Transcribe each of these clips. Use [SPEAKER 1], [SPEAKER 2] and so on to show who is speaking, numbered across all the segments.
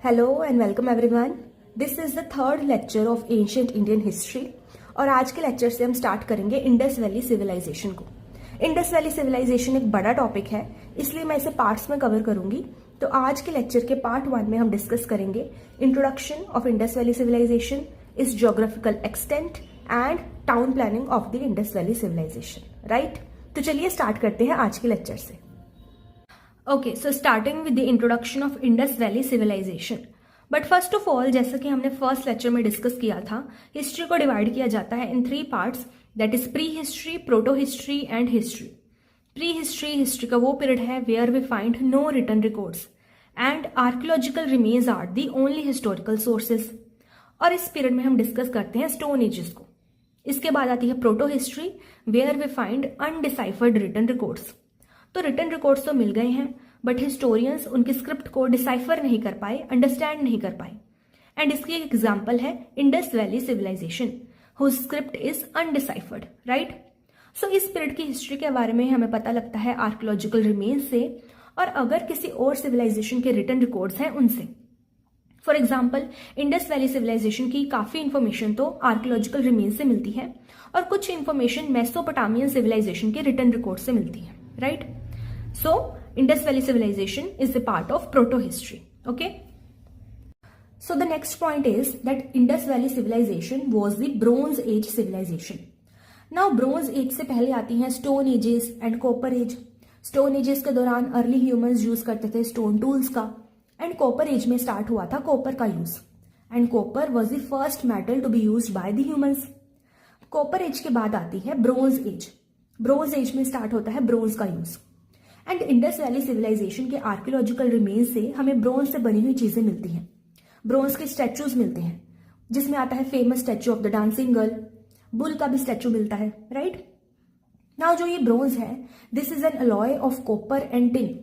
[SPEAKER 1] Hello and welcome everyone. This is the third lecture of ancient Indian history और आज के lecture से हम स्टार्ट करेंगे इंडस वैली सिविलाइजेशन को। इंडस वैली सिविलाइजेशन एक बड़ा टॉपिक है, इसलिए मैं इसे पार्ट्स में कवर करूंगी। तो आज के लेक्चर के पार्ट 1 में हम डिस्कस करेंगे introduction of Indus valley civilisation, इस geographical extent and town planning of the Indus valley civilisation. Right, तो चलिए स्टार्ट करते हैं आज के लेक्चर से। Okay, so starting with the introduction of Indus valley civilisation. But first of all, जैसा कि हमने फर्स्ट लेक्चर में डिस्कस किया था, हिस्ट्री को डिवाइड किया जाता है in 3 parts, that is prehistory, protohistory and history. Prehistory, history का वो पीरियड है where we find no written records and archaeological remains are the only historical sources. और इस पीरियड में हम डिस्कस करते हैं स्टोन एजेस को। इसके बाद आती है proto history where we find undeciphered written records. तो रिटन रिकॉर्ड्स तो मिल गए हैं, बट हिस्टोरियंस उनकी स्क्रिप्ट को डिसाइफर नहीं कर पाए, अंडरस्टैंड नहीं कर पाए। एंड इसकी एक एग्जांपल है Indus valley civilisation, whose script is undeciphered. Right, so इस पीरियड की हिस्ट्री के बारे में हमें पता लगता है आर्कियोलॉजिकल रिमेन्स से, और अगर किसी और सिविलाइजेशन के रिटन रिकॉर्ड्स हैं उनसे। For example, Indus valley Civilisation की काफी इंफॉर्मेशन तो आर्कियोलॉजिकल रिमेन्स से मिलती है, और कुछ इंफॉर्मेशन मेसोपोटामियन सिविलाइजेशन के रिटन रिकॉर्ड से मिलती है। Right, so Indus Valley civilization is a part of proto history. Okay, so the next point is that Indus Valley civilization was the Bronze Age civilization. Now Bronze Age से पहले आती हैं Stone Ages and Copper Age. Stone Ages के दौरान early humans use करते थे stone tools का, and copper age में स्टार्ट हुआ था कॉपर का use, and copper was the first metal to be used by the humans. Copper age के बाद आती है ब्रोंज एज। ब्रोंज एज में स्टार्ट होता है ब्रोंज का use, and Indus valley civilisation के आर्कियोलॉजिकल रिमेन्स से हमें ब्रोंज से बनी हुई चीजें मिलती हैं। ब्रोंज के स्टैचूज मिलते हैं, जिसमें आता है famous statue of the dancing girl, bull का भी स्टैचू मिलता है। राइट, नाउ जो ये ब्रोंज है, this is an alloy of copper and tin.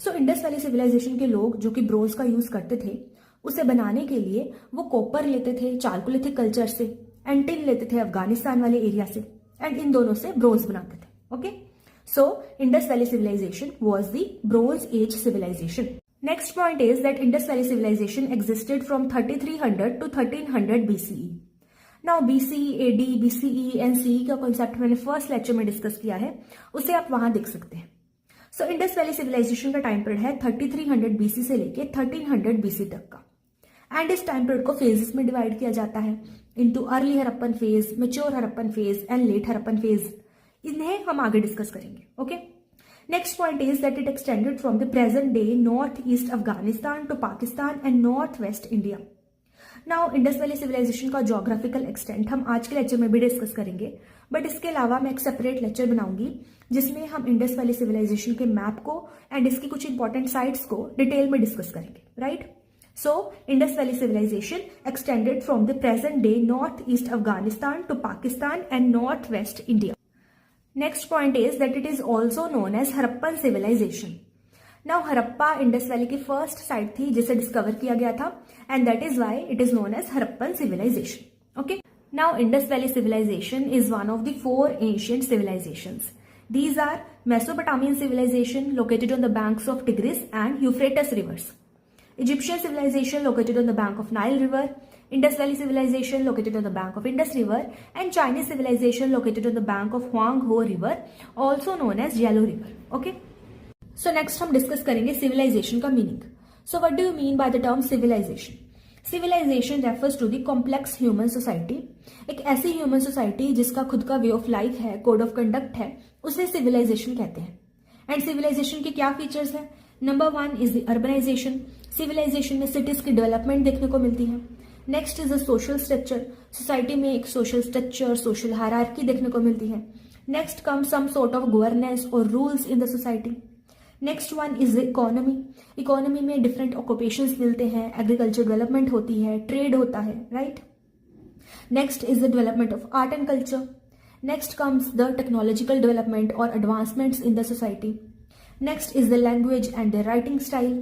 [SPEAKER 1] So Indus valley civilisation के लोग जो कि ब्रोंज का यूज करते थे, उसे बनाने के लिए वो कॉपर लेते थे चालकोलिथिक कल्चर से, एंड टिन लेते थे अफगानिस्तान वाले एरिया से, एंड इन दोनों से ब्रोंज बनाते थे। Okay, so Indus Valley civilization was the Bronze Age civilization. Next point is that Indus Valley civilization existed from 3300 to 1300 BCE. Now BCE, AD, BCE and CE का concept मैंने first lecture में discuss किया है, उसे आप वहां देख सकते हैं। So Indus Valley civilization का टाइम पीरियड है 3300 BC से लेके 1300 BC तक का, एंड इस टाइम पीरियड को फेजेस में डिवाइड किया जाता है into early Harappan phase, mature Harappan phase and late Harappan phase. इन्हें हम आगे डिस्कस करेंगे। Okay, next point is that it extended from the present day north east Afghanistan to Pakistan and north west India. Now Indus valley Civilisation का geographical extent हम आज के lecture में भी डिस्कस करेंगे, बट इसके अलावा मैं एक सेपरेट लेक्चर बनाऊंगी जिसमें हम इंडस वैली सिविलाइजेशन के मैप को एंड इसकी कुछ इंपॉर्टेंट साइट्स को डिटेल में डिस्कस करेंगे। Right, so Indus Valley civilization extended from the present day northeast Afghanistan to Pakistan and northwest India. Next point is that it is also known as Harappan civilization. Now Harappa Indus Valley की first sight थी जिसे discover किया गया था, and that is why it is known as Harappan civilization. Okay. Now Indus Valley civilization is one of the 4 ancient civilizations. These are Mesopotamian civilization located on the banks of Tigris and Euphrates rivers, Egyptian civilization located on the bank of Nile River, Indus Valley civilization located on the bank of Indus River, and Chinese civilization located on the bank of Huanghe River, also known as Yellow River. Okay. So next हम discuss करेंगे civilisation का meaning. So what do you mean by the term civilization? Civilization refers to the complex human society. एक ऐसी human society जिसका खुद का way of life है, code of conduct है, उसे सिविलाइजेशन कहते हैं। एंड सिविलाइजेशन के क्या फीचर्स हैं? Number 1 is the urbanisation. Civilisation में सिटीज की डेवलपमेंट देखने को मिलती है। Next is a social structure. Society में एक सोशल स्ट्रक्चर, सोशल हायरार्की देखने को मिलती है। Next come some sort of governance और rules in the society. Next one is economy. Economy में डिफरेंट ऑक्यूपेशंस मिलते हैं, एग्रीकल्चर डेवलपमेंट होती है, ट्रेड होता है। Right, next is the development of art and culture. Next comes the technological development और advancements in the society. Next is the language and the writing style,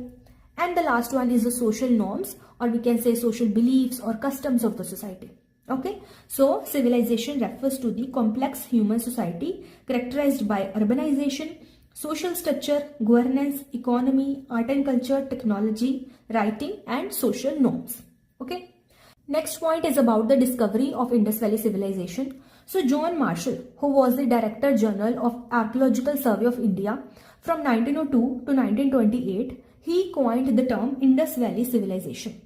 [SPEAKER 1] and the last one is the social norms, or we can say social beliefs or customs of the society. Okay, so civilization refers to the complex human society characterized by urbanization, social structure, governance, economy, art and culture, technology, writing, and social norms. Okay. Next point is about the discovery of Indus Valley Civilization. So John Marshall, who was the Director General of Archaeological Survey of India from 1902 to 1928, he coined the term Indus Valley Civilization.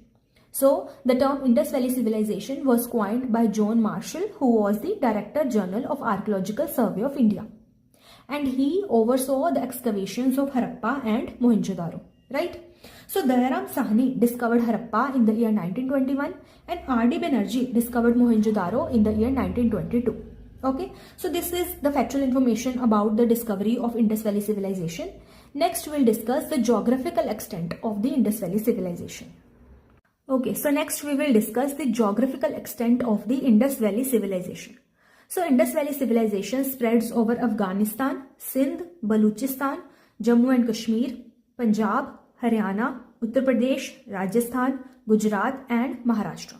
[SPEAKER 1] So the term Indus Valley Civilization was coined by John Marshall, who was the Director General of Archaeological Survey of India. And he oversaw the excavations of Harappa and Mohenjo-daro, right? So Dayaram Sahni discovered Harappa in the year 1921 and R.D. Banerjee discovered Mohenjo-daro in the year 1922. Okay, so this is the factual information about the discovery of Indus Valley Civilization. Next, we'll discuss the geographical extent of the Indus Valley Civilization. Okay, so next we will discuss the geographical extent of the Indus Valley Civilization. So Indus Valley Civilization spreads over Afghanistan, Sindh, Baluchistan, Jammu and Kashmir, Punjab, Haryana, Uttar Pradesh, Rajasthan, Gujarat and Maharashtra.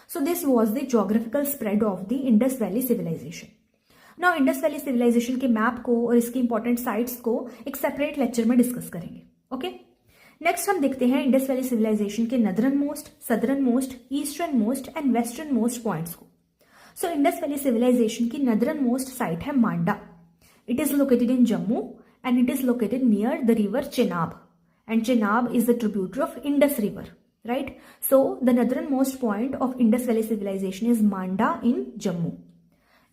[SPEAKER 1] So this was the geographical spread of the Indus Valley Civilization. Now Indus Valley Civilization के map को और इसकी important sites को एक separate lecture में discuss करेंगे. Okay, next हम देखते हैं इंडस वैली सिविलाइजेशन के नदरन most, southern most, eastern most and western most points को. सो इंडस वैली सिविलाइजेशन की नदरन मोस्ट साइट है Manda. It is located in Jammu and it is located near the river Chenab, and Chenab is the tributary of Indus River, right? So the northernmost point of Indus Valley civilization is Manda in Jammu.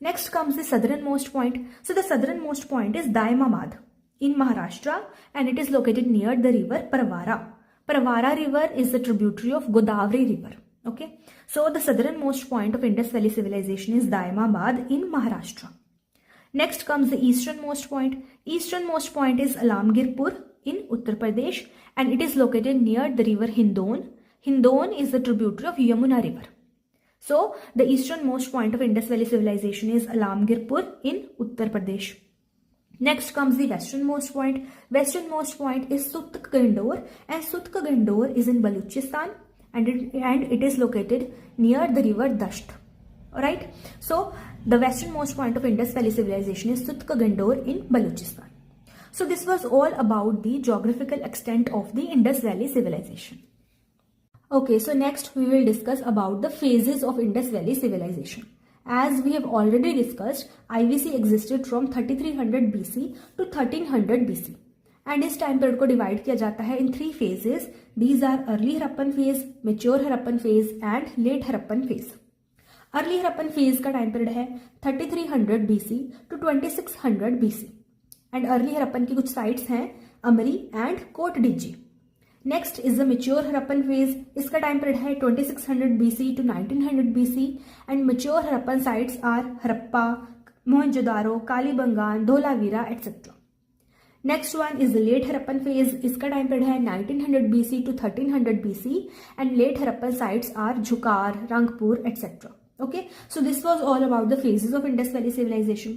[SPEAKER 1] Next comes the southernmost point. So the southernmost point is Daimabad in Maharashtra and it is located near the river Pravara. Pravara river is the tributary of Godavari river. Okay, so the southernmost point of Indus Valley civilization is Daimabad in Maharashtra. Next comes the easternmost point. Easternmost point is Alamgirpur in Uttar Pradesh and it is located near the river Hindon. Hindon is the tributary of Yamuna river. So the easternmost point of Indus Valley civilization is Alamgirpur in Uttar Pradesh. Next comes the westernmost point. Westernmost point is Sutkagandor and Sutkagandor is in Baluchistan and it is located near the river Dasht. Alright, so the westernmost point of Indus Valley civilization is Sutkagandor in Baluchistan. So this was all about the geographical extent of the Indus Valley civilization. Okay, so next we will discuss about the phases of Indus Valley civilization. As we have already discussed, IVC existed from 3300 BC to 1300 BC. And इस time period को divide किया जाता है in 3 phases. These are early Harappan phase, mature Harappan phase and late Harappan phase. Early Harappan phase का time period है 3300 BC to 2600 BC. And early Harappan की कुछ sites हैं Amri and Kot Diji. Next is the mature Harappan phase. इसका time period है 2600 BC to 1900 BC and mature Harappan sites are Harappa, Mohenjodaro, Kalibangan, Dholavira etcetera. Next one is the late Harappan phase. इसका time period है 1900 BC to 1300 BC and late Harappan sites are झुकार, Rangpur etcetera. Okay, so this was all about the phases of Indus Valley civilization.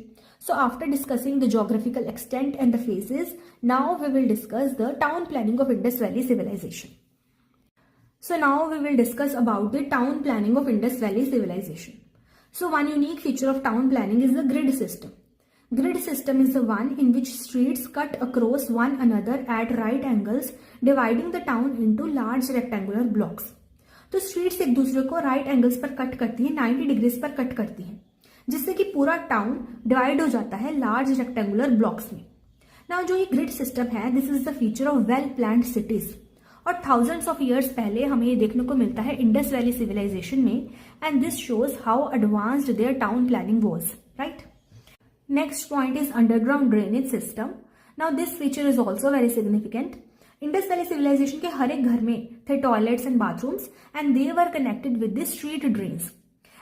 [SPEAKER 1] So after discussing the geographical extent and the phases, now we will discuss the town planning of Indus Valley civilization. So now we will discuss about the town planning of Indus Valley civilization. So one unique feature of town planning is the grid system. Grid system is the one in which streets cut across one another at right angles, dividing the town into large rectangular blocks. तो streets एक दूसरे को right angles पर cut करती हैं, 90 degrees पर cut करती हैं, जिससे कि पूरा टाउन डिवाइड हो जाता है लार्ज रेक्टेंगुलर ब्लॉक्स में. नाउ जो ये ग्रिड सिस्टम है, this is the feature of well planned cities. और थाउजेंड्स ऑफ ईयर्स पहले हमें ये देखने को मिलता है इंडस वैली सिविलाइजेशन में and this shows how advanced their town planning was, right. Next point is underground drainage system. Now this feature is also very significant. Indus valley civilisation के हर एक घर में थे toilets and bathrooms and they were connected with the street drains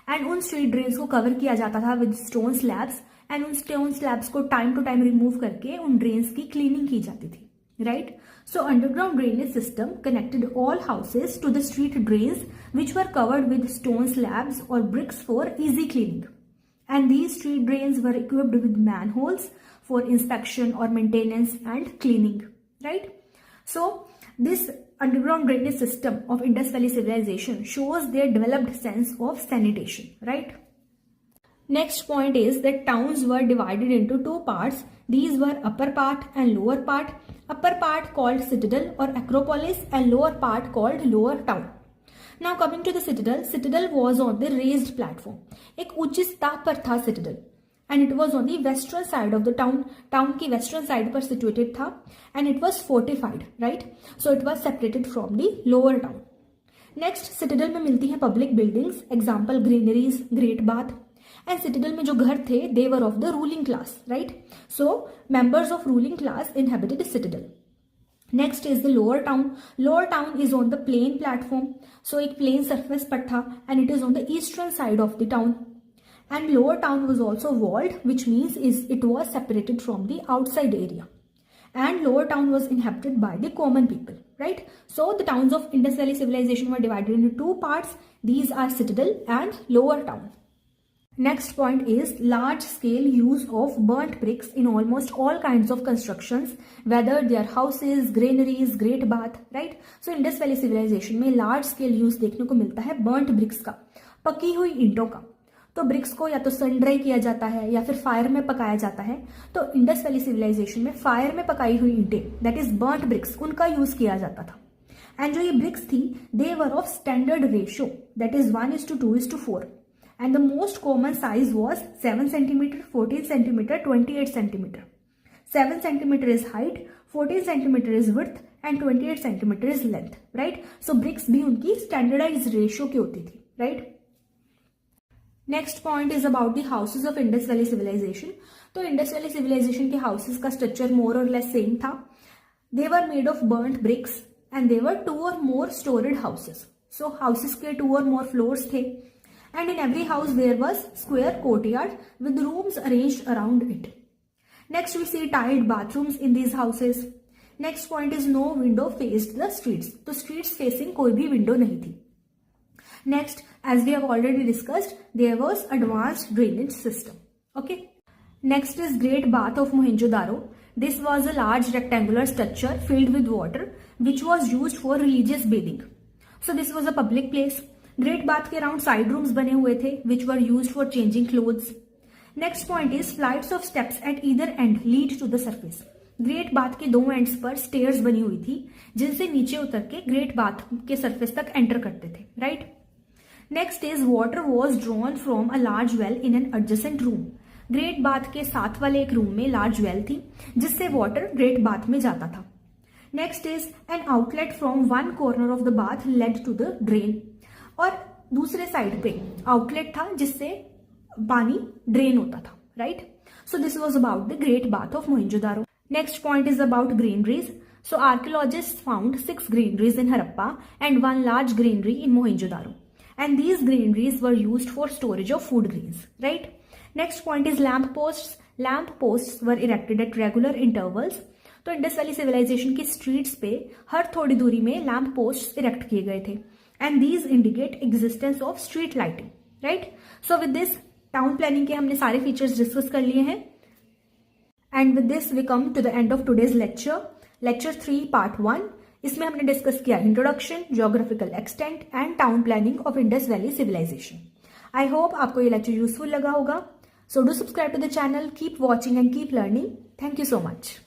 [SPEAKER 1] and उन street drains को cover किया जाता था विद स्टोन स्लैब्स एंड उन स्टोन स्लैब्स को टाइम टू टाइम रिमूव करके उन ड्रेन्स की क्लीनिंग की जाती थी, right. So underground drainage system connected all houses to the street drains which were covered with stone slabs और bricks for easy cleaning and these street drains were equipped with manholes for inspection और maintenance and cleaning, right. So this underground drainage system of Indus Valley civilization shows their developed sense of sanitation, right? Next point is that towns were divided into 2 parts, These were upper part and lower part. Upper part called citadel or acropolis and lower part called lower town. Now coming to the citadel, citadel was on the raised platform. एक ऊंची सतह पर था citadel and it was on the western side of the town. Town की western side पर situated था and it was fortified, right? So it was separated from the lower town. Next, citadel में मिलती हैं public buildings, example granaries, great bath. And citadel में जो घर थे, they were of the ruling class, right? So members of ruling class inhabited the citadel. Next is the lower town. Lower town is on the plain platform. So एक plain surface पर था and it is on the eastern side of the town. And lower town was also walled, which means it was separated from the outside area. And lower town was inhabited by the common people, right? So the towns of Indus Valley civilization were divided into two parts. These are citadel and lower town. Next point is large scale use of burnt bricks in almost all kinds of constructions, whether they are houses, granaries, great bath, right? So Indus Valley civilization में large scale use देखने को मिलता है burnt bricks का, पकी हुई ईंटों का. तो ब्रिक्स को या तो सन ड्राई किया जाता है या फिर फायर में पकाया जाता है. तो इंडस वैली सिविलाइजेशन में फायर में पकाई हुई ईंटें, दैट इज बर्न्ट ब्रिक्स, उनका यूज किया जाता था. एंड जो ये ब्रिक्स थी, they were of standard ratio, that is 1:2:4. And the most common size was 7 centimetre, 14 centimetre, 28 centimetre. 7 centimetre is height, 14 centimetre is width and 28 centimetre is length, right? So bricks भी उनकी standardise ratio की होती थी, right? Next point is about the houses of Indus valley civilisation. तो Indus valley civilisation के houses का structure more or less same था. They were made of burnt bricks and they were 2 or more storeyed houses. So houses के 2 or more floors थे and in every house there was square courtyard with rooms arranged around it. Next we see tiled bathrooms in these houses. Next point is no window faced the streets. तो streets facing कोई भी window नहीं थी. Next, as we have already discussed, there was advanced drainage system. Okay. Next is Great Bath of Mohenjo-daro. This was a large rectangular structure filled with water, which was used for religious bathing. So this was a public place. Great Bath के around side rooms बने हुए थे, which were used for changing clothes. Next point is flights of steps at either end lead to the surface. Great bath के 2 ends पर stairs बनी हुई थी, जिनसे नीचे उतर के ग्रेट बाथ के सरफेस तक एंटर करते थे, right? Next is water was drawn from a large well in an adjacent room. Great bath के साथ वाले एक रूम में लार्ज वेल थी, जिससे वाटर ग्रेट बाथ में जाता था. Next is an outlet from one corner of the bath led to the drain. और दूसरे साइड पे आउटलेट था जिससे पानी ड्रेन होता था, right? So this was about the great bath of Mohenjo-daro. Next point is about granaries. So archaeologists found 6 granaries in Harappa and 1 large granary in Mohenjo-daro. And these granaries were used for storage of food grains, right? Next point is lamp posts. Lamp posts were erected at regular intervals. तो Indus valley Civilisation की streets पे हर थोड़ी दूरी में lamp post erect किए गए थे. And these indicate existence of street lighting, right? So with this town planning के हमने सारे फीचर्स डिस्कस कर लिए हैं. And with this we come to the end of today's lecture 3 part 1. इसमें हमने डिस्कस किया introduction, geographical extent and town planning of Indus valley Civilisation. I hope आपको ये लेक्चर यूजफुल लगा होगा. So do subscribe to the channel, keep watching and keep learning. Thank you so much.